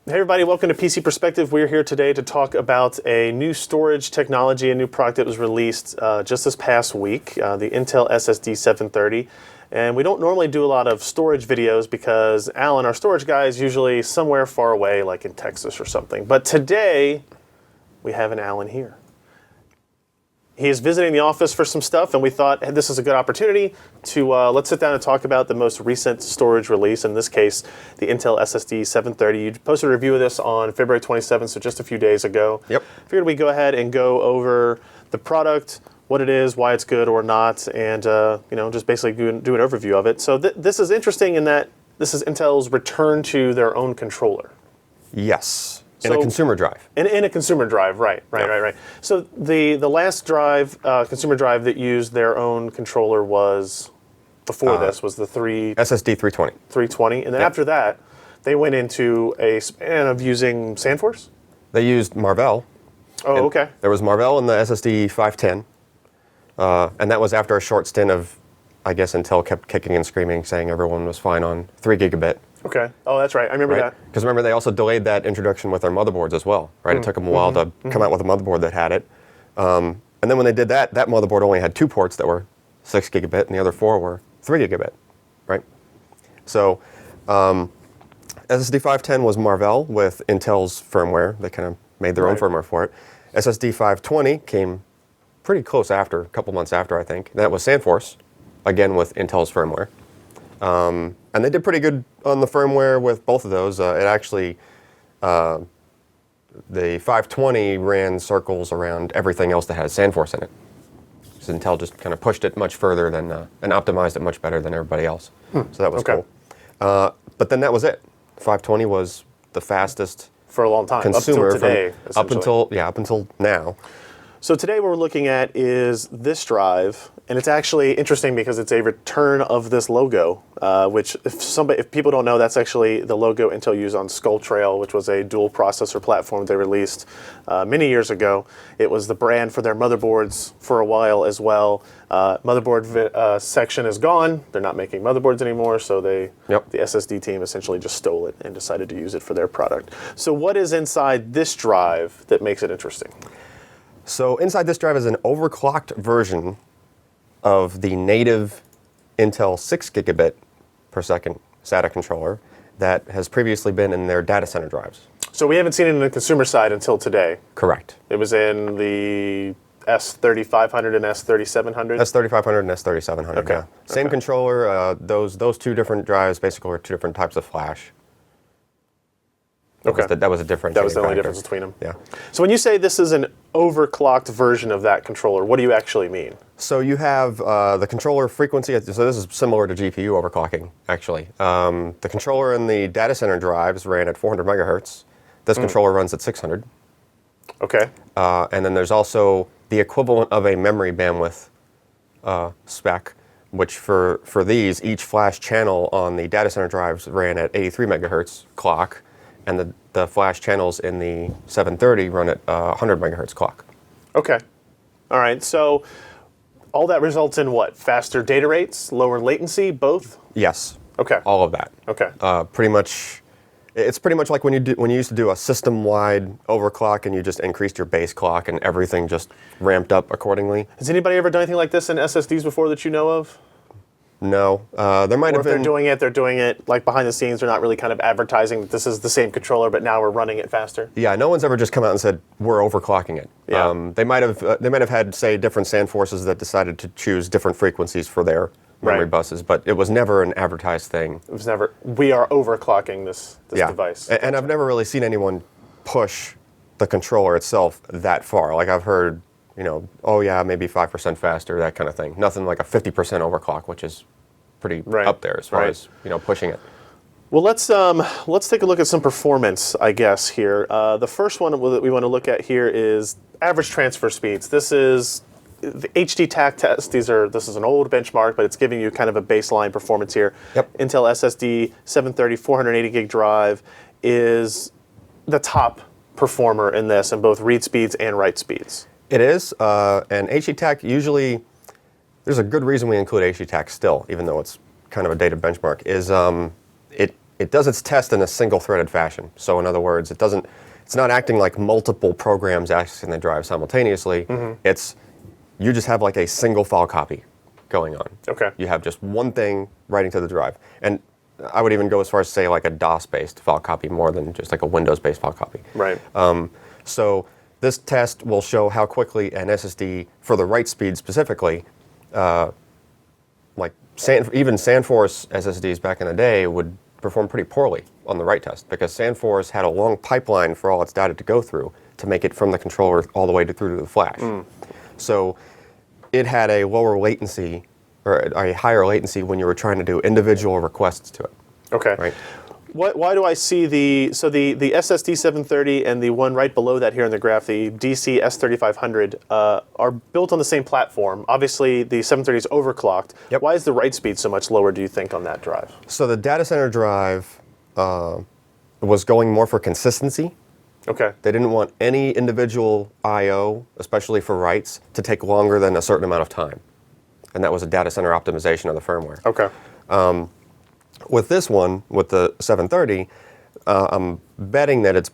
Hey everybody, welcome to PC Perspective. We're here today to talk about a new storage technology, a new product that was released just this past week, the Intel SSD 730. And we don't normally do a lot of storage videos because Alan, our storage guy, is usually somewhere far away, like in Texas or something. But today, we have an Alan here. He is visiting the office for some stuff, and we thought hey, this is a good opportunity to let's sit down and talk about the most recent storage release, in this case, the Intel SSD 730. You posted a review of this on February 27th, so just a few days ago. Yep. Figured we'd go ahead and go over the product, what it is, why it's good or not, and just basically do an overview of it. So this is interesting in that this is Intel's return to their own controller. Yes. In a consumer drive. In a consumer drive, right. So the last drive, consumer drive that used their own controller was, before this, was the SSD 320. 320, and then after that, they went into a span of using SandForce? They used Marvell. Oh, okay. There was Marvell in the SSD 510, and that was after a short stint of, I guess, Intel kept kicking and screaming, saying everyone was fine on 3 gigabit. Okay. Oh, that's right. I remember that. Because remember, they also delayed that introduction with their motherboards as well, right? It took them a while to come out with a motherboard that had it. And then when they did that, that motherboard only had 2 ports that were 6 gigabit, and the other 4 were 3 gigabit, right? So SSD 510 was Marvell with Intel's firmware. They kind of made their own firmware for it. SSD 520 came pretty close after, a couple months after, I think. That was SandForce, again with Intel's firmware. And they did pretty good on the firmware with both of those. It actually, the 520 ran circles around everything else that has SandForce in it. So Intel just kind of pushed it much further than, and optimized it much better than everybody else. So that was cool. But then that was it. 520 was the fastest for a long time, consumer up until today, up until now. So today what we're looking at is this drive, and it's actually interesting because it's a return of this logo, which if people don't know, that's actually the logo Intel used on Skull Trail, which was a dual processor platform they released many years ago. It was the brand for their motherboards for a while as well. Motherboard section is gone. They're not making motherboards anymore, so the SSD team essentially just stole it and decided to use it for their product. So what is inside this drive that makes it interesting? So inside this drive is an overclocked version of the native Intel 6 gigabit per second SATA controller that has previously been in their data center drives. So we haven't seen it in the consumer side until today. Correct. It was in the S3500 and S3700? S3500 and S3700, okay. Yeah. Same controller, those two different drives basically are 2 different types of flash. That was a difference. That was the only difference between them. Yeah. So when you say this is an overclocked version of that controller, what do you actually mean? So you have the controller frequency. So this is similar to GPU overclocking, actually. The controller in the data center drives ran at 400 megahertz. This controller runs at 600. Okay. And then there's also the equivalent of a memory bandwidth spec, which for these, each flash channel on the data center drives ran at 83 megahertz clock. And the flash channels in the 730 run at 100 megahertz clock. Okay. All right. So all that results in what? Faster data rates, lower latency, both? Yes. Okay. All of that. Okay. Pretty much. It's pretty much like when you used to do a system-wide overclock and you just increased your base clock and everything just ramped up accordingly. Has anybody ever done anything like this in SSDs before that you know of? No, there might have been. If they're doing it like behind the scenes. They're not really kind of advertising that this is the same controller, but now we're running it faster. Yeah, no one's ever just come out and said we're overclocking it. Yeah. They might have had, say, different SandForces that decided to choose different frequencies for their memory buses, but it was never an advertised thing. It was never. We are overclocking this device. And I've never really seen anyone push the controller itself that far. Like I've heard, oh yeah, maybe 5% faster, that kind of thing. Nothing like a 50% overclock, which is pretty up there as far as pushing it. Well, let's take a look at some performance, I guess, here. The first one that we want to look at here is average transfer speeds. This is the HD TAC test. This is an old benchmark, but it's giving you kind of a baseline performance here. Yep. Intel SSD 730 480 gig drive is the top performer in this in both read speeds and write speeds. It is, and HDTAC usually, there's a good reason we include HDTAC still, even though it's kind of a dated benchmark, is it does its test in a single-threaded fashion. So in other words, it's not acting like multiple programs accessing the drive simultaneously. You just have like a single file copy going on. Okay. You have just one thing writing to the drive. And I would even go as far as say like a DOS-based file copy more than just like a Windows-based file copy. Right. So this test will show how quickly an SSD, for the write speed specifically, like even SandForce SSDs back in the day would perform pretty poorly on the write test because SandForce had a long pipeline for all its data to go through to make it from the controller all the way through to the flash. So it had a lower latency or a higher latency when you were trying to do individual requests to it. Okay. Right. Why do I see the SSD 730 and the one right below that here in the graph, the DC S3500, are built on the same platform? Obviously, the 730 is overclocked. Yep. Why is the write speed so much lower, do you think, on that drive? So the data center drive was going more for consistency. Okay. They didn't want any individual I/O, especially for writes, to take longer than a certain amount of time. And that was a data center optimization of the firmware. Okay. With this one, with the 730, I'm betting that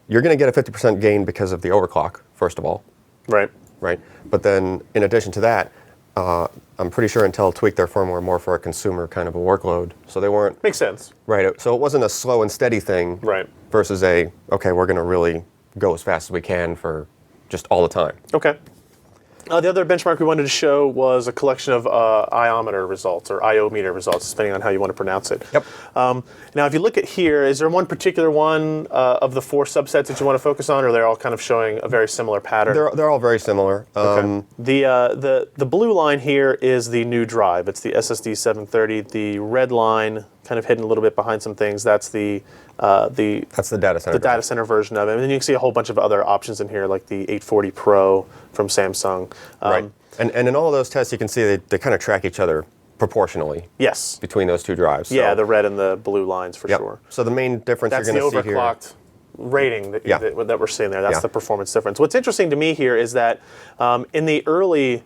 you're going to get a 50% gain because of the overclock, first of all. Right. Right. But then, in addition to that, I'm pretty sure Intel tweaked their firmware more for a consumer kind of a workload. So they weren't... Makes sense. Right. So it wasn't a slow and steady thing. Right. Versus okay, we're going to really go as fast as we can for just all the time. Okay. The other benchmark we wanted to show was a collection of iometer results, or iometer results, depending on how you want to pronounce it. Yep. Now, if you look at here, is there one particular one of the 4 subsets that you want to focus on, or they're all kind of showing a very similar pattern? They're all very similar. Okay. The blue line here is the new drive. It's the SSD 730. The red line, kind of hidden a little bit behind some things, that's the data center. The data center version of it. And then you can see a whole bunch of other options in here, like the 840 Pro from Samsung. Right. And in all of those tests, you can see they kind of track each other proportionally. Yes. Between those two drives. Yeah, so, the red and the blue lines for sure. So the main difference that's you're going to see here... That's the overclocked rating that we're seeing there. That's the performance difference. What's interesting to me here is that in the early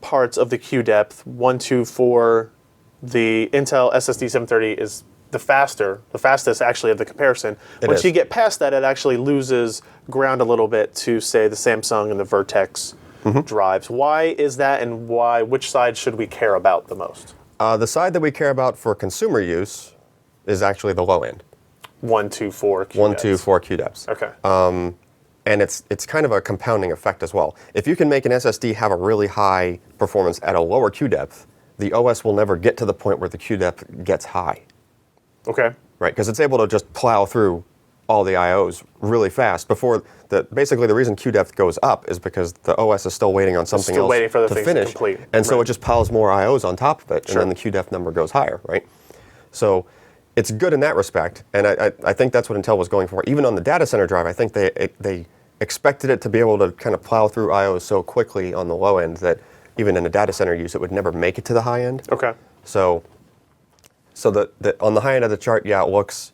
parts of the queue depth, 1, 2, 4, the Intel SSD 730 is the fastest actually of the comparison. Once you get past that, it actually loses ground a little bit to, say, the Samsung and the Vertex drives. Why is that, and which side should we care about the most? The side that we care about for consumer use is actually the low end. 1, 2, 4 queue 1, depths. 2, 4 queue depths. Okay. And it's kind of a compounding effect as well. If you can make an SSD have a really high performance at a lower queue depth, the OS will never get to the point where the queue depth gets high. Okay. Right, because it's able to just plow through all the IOs really fast before basically the reason queue depth goes up is because the OS is still waiting on something else waiting for the to things finish. to complete. And so it just piles more IOs on top of it, Sure. and then the queue depth number goes higher, right? So it's good in that respect, and I think that's what Intel was going for. Even on the data center drive, I think they expected it to be able to kind of plow through IOs so quickly on the low end that even in a data center use, it would never make it to the high end. Okay. So on the high end of the chart, it looks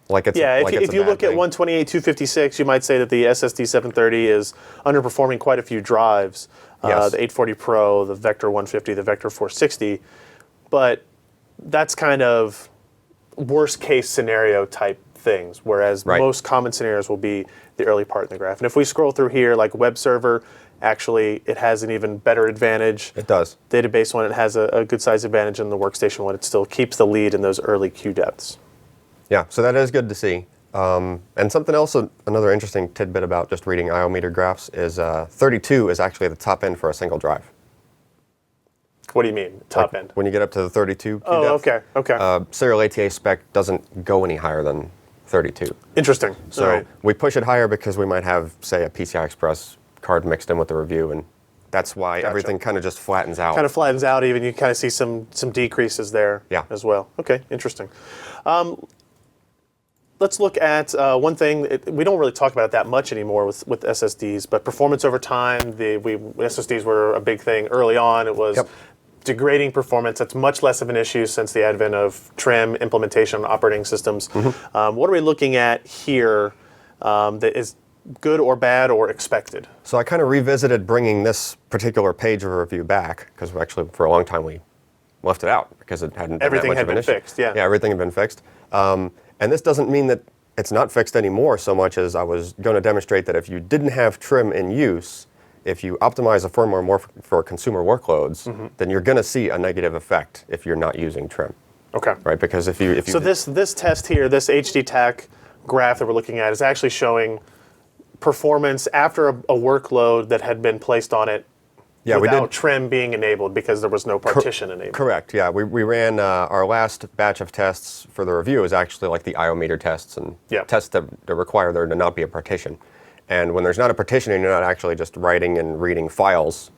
like it's if you look at 128, 256, you might say that the SSD 730 is underperforming quite a few drives. Yes. The 840 Pro, the Vector 150, the Vector 460, but that's kind of worst case scenario type things, whereas most common scenarios will be the early part in the graph. And if we scroll through here, like web server, actually it has an even better advantage. It does. Database one, it has a good size advantage, in the workstation one, it still keeps the lead in those early queue depths. Yeah, so that is good to see. And something else, another interesting tidbit about just reading iometer graphs is 32 is actually the top end for a single drive. What do you mean, top end? When you get up to the 32 queue depth. Okay. Serial ATA spec doesn't go any higher than 32. Interesting. So we push it higher because we might have, say, a PCI Express card mixed in with the review, and that's why everything kind of just flattens out. Kind of flattens out even. You kind of see some decreases there as well. Okay, interesting. Let's look at one thing. We don't really talk about it that much anymore with SSDs, but performance over time. SSDs were a big thing early on. It was degrading performance. That's much less of an issue since the advent of trim implementation on operating systems. What are we looking at here that is good or bad or expected? So I kind of revisited bringing this particular page of review back, because actually for a long time we left it out because it hadn't been everything that much had of an been issue. fixed. Yeah, everything had been fixed. And this doesn't mean that it's not fixed anymore so much as I was going to demonstrate that if you didn't have trim in use, if you optimize a firmware more for consumer workloads, then you're going to see a negative effect if you're not using trim. Okay. Right? Because if you so this test here, this HD TAC graph that we're looking at is actually showing performance after a workload that had been placed on it without trim being enabled because there was no partition enabled. Correct, yeah. We ran our last batch of tests for the review is actually like the IO meter tests and tests that require there to not be a partition. And when there's not a partition and you're not actually just writing and reading files,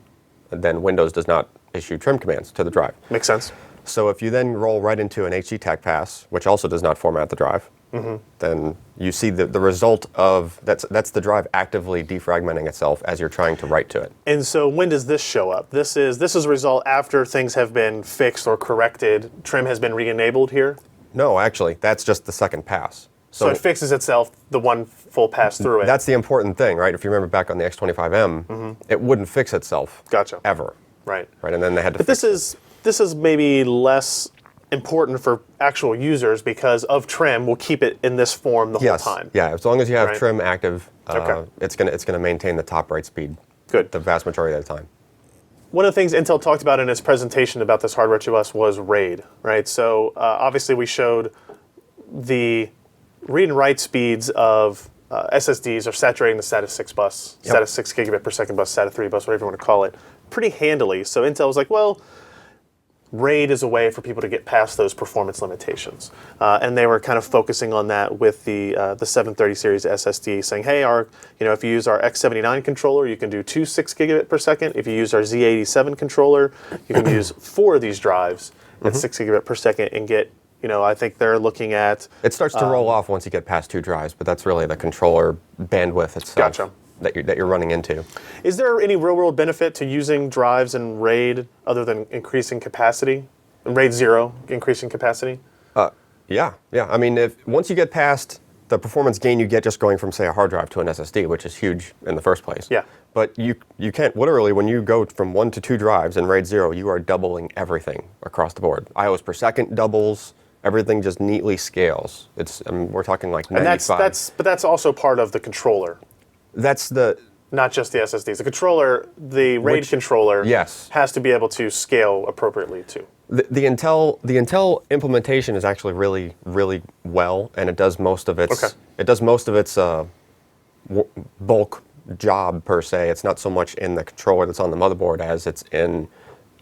then Windows does not issue trim commands to the drive. Makes sense. So if you then roll right into an HD TAC pass, which also does not format the drive, then you see the result of, that's the drive actively defragmenting itself as you're trying to write to it. And so when does this show up? This is a result after things have been fixed or corrected. Trim has been re-enabled here? No, actually, that's just the second pass. So it fixes itself the one full pass through it. That's the important thing, right? If you remember back on the X25M, it wouldn't fix itself ever. Right. And then they had to But this is maybe less important for actual users because of trim. We'll keep it in this form the whole time. Yeah, as long as you have trim active, it's gonna maintain the top write speed. Good. The vast majority of the time. One of the things Intel talked about in its presentation about this hardware to us was RAID, right? So obviously we showed the read and write speeds of SSDs are saturating the SATA 6 bus, SATA 6 gigabit per second bus, SATA 3 bus, whatever you want to call it, pretty handily. So Intel was like, well, RAID is a way for people to get past those performance limitations. And they were kind of focusing on that with the 730 series SSD, saying, hey, if you use our X79 controller, you can do 2 6 gigabit per second. If you use our Z87 controller, you can use 4 of these drives at 6 gigabit per second and get, I think they're looking at... It starts to roll off once you get past 2 drives, but that's really the controller bandwidth itself that you're running into. Is there any real-world benefit to using drives in RAID other than increasing capacity? RAID 0, increasing capacity? Yeah. I mean, once you get past the performance gain you get just going from, say, a hard drive to an SSD, which is huge in the first place. Yeah. But you can't, literally, when you go from 1 to 2 drives in RAID 0, you are doubling everything across the board. IOs per second doubles. Everything just neatly scales. We're talking like 95. But that's also part of the controller. That's not just the SSDs. The controller, the RAID controller, has to be able to scale appropriately too. The Intel implementation is actually really, really well, and it does most of its bulk job per se. It's not so much in the controller that's on the motherboard as it's in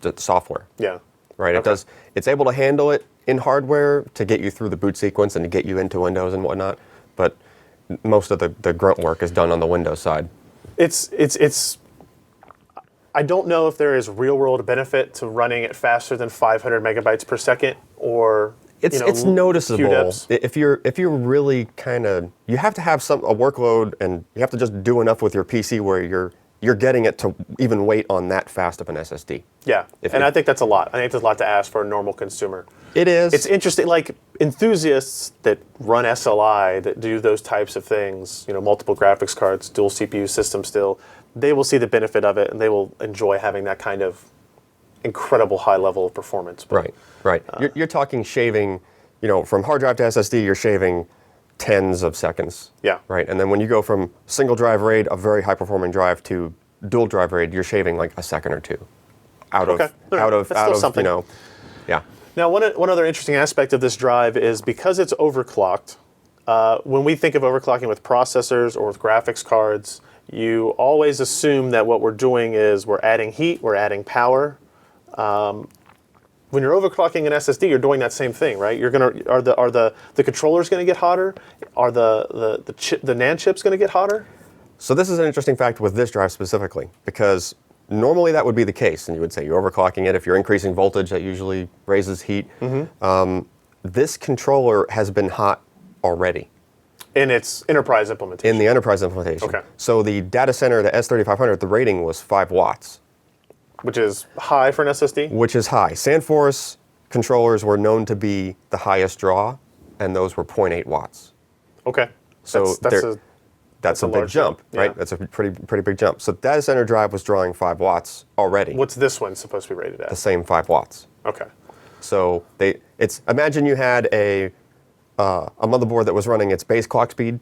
the software. Yeah. Right. It's able to handle it in hardware to get you through the boot sequence and to get you into Windows and whatnot, but most of the grunt work is done on the Windows side. I don't know if there is real-world benefit to running it faster than 500 megabytes per second, or it's noticeable. If you're really kind of, you have to have a workload, and you have to just do enough with your PC where you're getting it to even wait on that fast of an SSD. Yeah, I think that's a lot. I think that's a lot to ask for a normal consumer. It is. It's interesting, like enthusiasts that run SLI, that do those types of things, multiple graphics cards, dual CPU system still, they will see the benefit of it and they will enjoy having that kind of incredible high level of performance. But, right. You're talking shaving, from hard drive to SSD, you're shaving tens of seconds. Yeah. Right. And then when you go from single drive RAID, a very high performing drive, to dual drive RAID, you're shaving like a second or two out of something. Yeah. Now, one other interesting aspect of this drive is because it's overclocked. When we think of overclocking with processors or with graphics cards, you always assume that what we're doing is we're adding heat, we're adding power. When you're overclocking an SSD, you're doing that same thing, right? Are the controllers going to get hotter? Are the NAND chips going to get hotter? So this is an interesting fact with this drive specifically, because normally that would be the case, and you would say you're overclocking it. If you're increasing voltage, that usually raises heat. This controller has been hot already. In its enterprise implementation? In the enterprise implementation. Okay. So the data center, the S3500, the rating was 5 watts. Which is high for an SSD? Which is high. Sandforce controllers were known to be the highest draw, and those were 0.8 watts. Okay. So that's a big jump, right? Yeah. That's a pretty big jump. So data center drive was drawing 5 watts already. What's this one supposed to be rated at? The same 5 watts. Okay. So imagine you had a a motherboard that was running its base clock speed,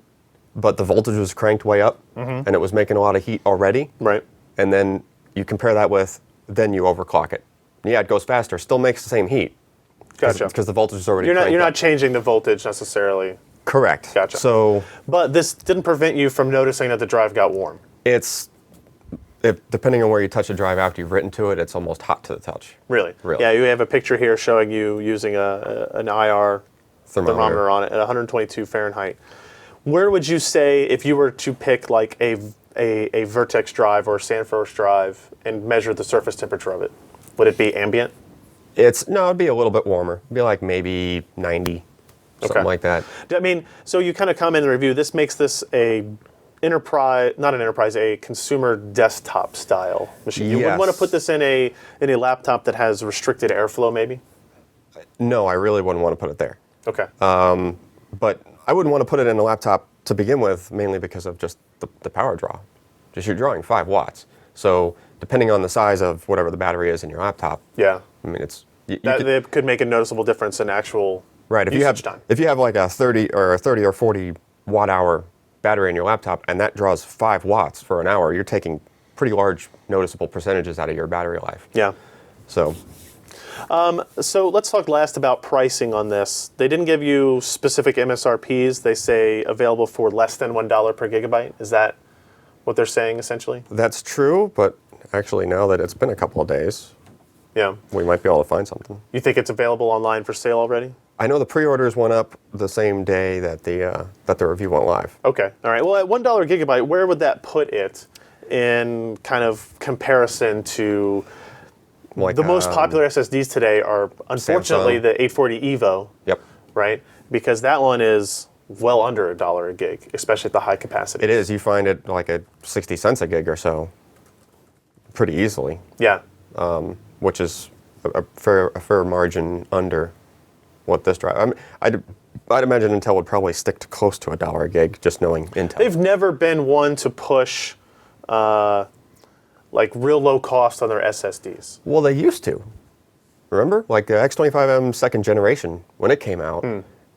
but the voltage was cranked way up, and it was making a lot of heat already. Right. And then you compare that with, then you overclock it. Yeah, it goes faster, still makes the same heat. Gotcha. Because the voltage is already You're cranked not up. changing the voltage necessarily. Correct. Gotcha. So But this didn't prevent you from noticing that the drive got warm. depending on where you touch the drive after you've written to it, it's almost hot to the touch. Really? Really. Yeah, you have a picture here showing you using an IR thermometer on it at 122 Fahrenheit. Where would you say, if you were to pick like a Vertex drive or a Sandforce drive and measure the surface temperature of it, would it be ambient? No, it'd be a little bit warmer. It'd be like maybe 90, something like that. I mean, so you kind of comment in the review, this makes this a consumer desktop style machine. You wouldn't want to put this in a laptop that has restricted airflow, maybe? No, I really wouldn't want to put it there. Okay. But I wouldn't want to put it in a laptop to begin with, mainly because of just the power draw. Just you're drawing 5 watts. So depending on the size of whatever the battery is in your laptop, yeah. I mean, It could make a noticeable difference in actual usage time. If you have like a 30 or 40 watt hour battery in your laptop and that draws 5 watts for an hour, you're taking pretty large noticeable percentages out of your battery life. Yeah. So let's talk last about pricing on this. They didn't give you specific MSRPs. They say available for less than $1 per gigabyte. Is that what they're saying essentially? that's true, but actually now that it's been a couple of days, Yeah. we might be able to find something. You think it's available online for sale already? I know the pre-orders went up the same day that the review went live. Okay. All right. Well, at $1 gigabyte, where would that put it in kind of comparison to Like the most popular SSDs today are unfortunately Samsung. the 840 EVO, Yep. right? Because that one is well under $1 a gig, especially at the high capacity. It is. You find it like at 60 cents a gig or so pretty easily, Yeah. which is a fair margin under what this drive. I mean, I'd imagine Intel would probably stick to close to $1 a gig, just knowing Intel. They've never been one to push like real low cost on their SSDs. Well, they used to. Remember? Like the X25M second generation, when it came out,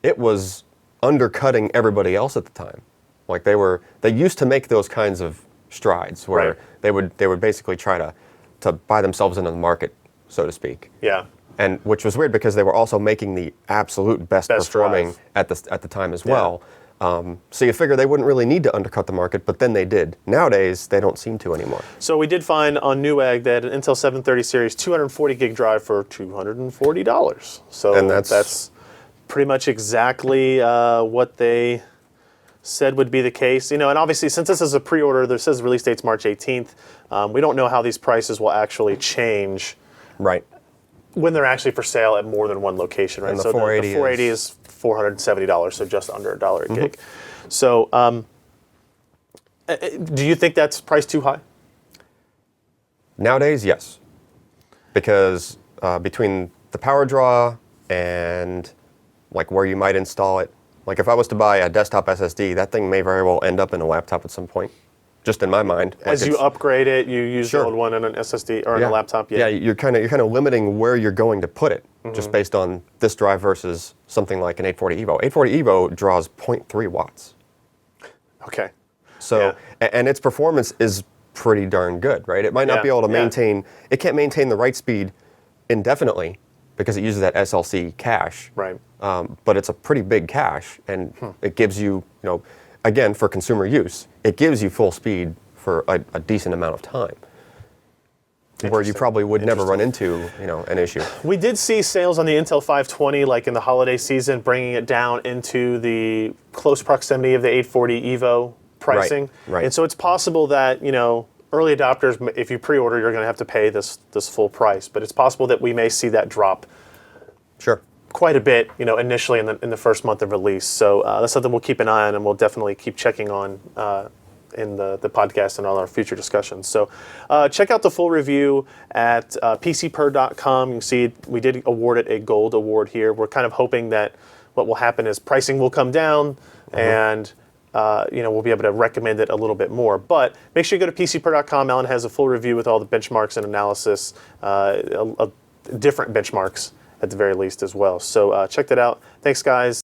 it was undercutting everybody else at the time. Like they used to make those kinds of strides where they would basically try to buy themselves into the market, so to speak. Yeah. And which was weird because they were also making the absolute best performing drive. at the time as well. So you figure they wouldn't really need to undercut the market, but then they did. Nowadays, they don't seem to anymore. So we did find on Newegg that an Intel 730 series 240 gig drive for $240. So And that's pretty much exactly what they said would be the case. You know, and obviously since this is a pre-order, this says release date's March 18th. We don't know how these prices will actually change Right. when they're actually for sale at more than one location, right? And the so 480 the 480 is $470, so just under $1 a gig. So do you think that's priced too high? Nowadays, yes. Because between the power draw and like where you might install it, like if I was to buy a desktop SSD, that thing may very well end up in a laptop at some point. Just in my mind. As you upgrade it, you use the old one in an SSD or in a laptop. Yeah, you're kind of limiting where you're going to put it, just based on this drive versus something like an 840 EVO. 840 EVO draws 0.3 watts. Okay. So, and its performance is pretty darn good, right? It might not be able to maintain. It can't maintain the write speed indefinitely because it uses that SLC cache. Right. But it's a pretty big cache, and it gives you, again, for consumer use, it gives you full speed for a decent amount of time, where you probably would never run into, an issue. We did see sales on the Intel 520, like in the holiday season, bringing it down into the close proximity of the 840 EVO pricing. Right. And so it's possible that, early adopters, if you pre-order, you're going to have to pay this full price. But it's possible that we may see that drop Sure. quite a bit, initially in the first month of release. So that's something we'll keep an eye on, and we'll definitely keep checking on in the podcast and all our future discussions. So check out the full review at pcper.com. You can see we did award it a gold award here. We're kind of hoping that what will happen is pricing will come down and we'll be able to recommend it a little bit more. But make sure you go to pcper.com. Alan has a full review with all the benchmarks and analysis, different benchmarks at the very least as well. So check that out. Thanks, guys.